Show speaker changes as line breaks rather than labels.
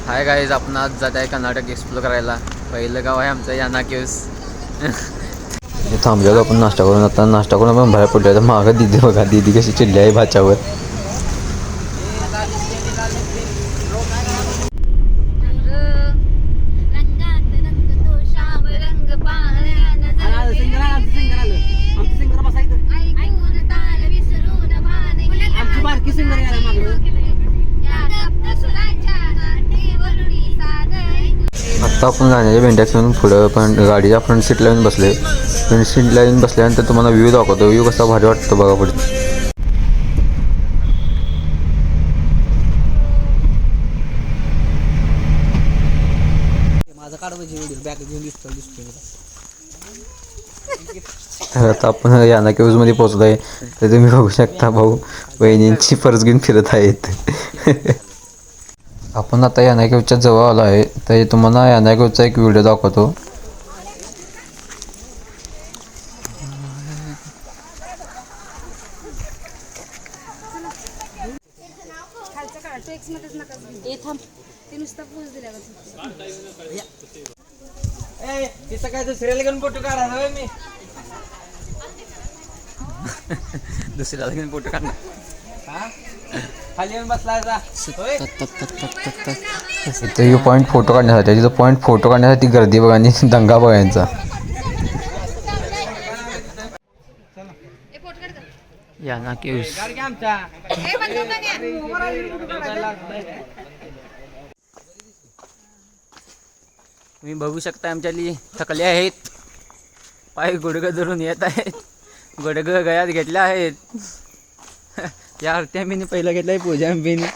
Hi guys, आपण आज जात आहे कर्नाटक एक्सप्लोर करायला. पहिलं गाव आहे आमचं याना केव्स. थांबलेलो आपण नाश्ता करून. आता नाश्ता करून आपण बाहेर पडलो. तर मागं दिदी बघा, दिदी कशी चिडली आहे भाच्यावर. आत्ता आपण जाण्याच्या बेंट्यातून पुढं पण गाडीच्या फ्रंट सीटला येऊन बसले. फ्रंट सीटला येऊन बसल्यानंतर तुम्हाला व्ह्यू दाखवतो. व्ह्यू कसा भारी वाटतो बघा पुढे. तर आता आपण याना केव्जमध्ये पोहोचलो आहे. तर तुम्ही बघू शकता भाऊ वहिनींची पर्स घेऊन फिरत आहेत. आपण आता याना केव्जच्या जवळ आलो आहे. तर तुम्हाला याना केव्जचा एक व्हिडिओ दाखवतो. दुसऱ्याला घेऊन फोटो काढणार. इथे पॉईंट फोटो काढण्यासाठी, तिथं पॉईंट फोटो काढण्यासाठी गर्दी बघा आणि दंगा बघायचा. याना केव्स. तुम्ही बघू शकता आमच्याली थकले आहेत. पाय गुडघं धरून येत आहेत. गुडघं गळ्यात घेतले आहेत. या आरती आंबीने पहिला घेतलाय, पूजा आंबीने.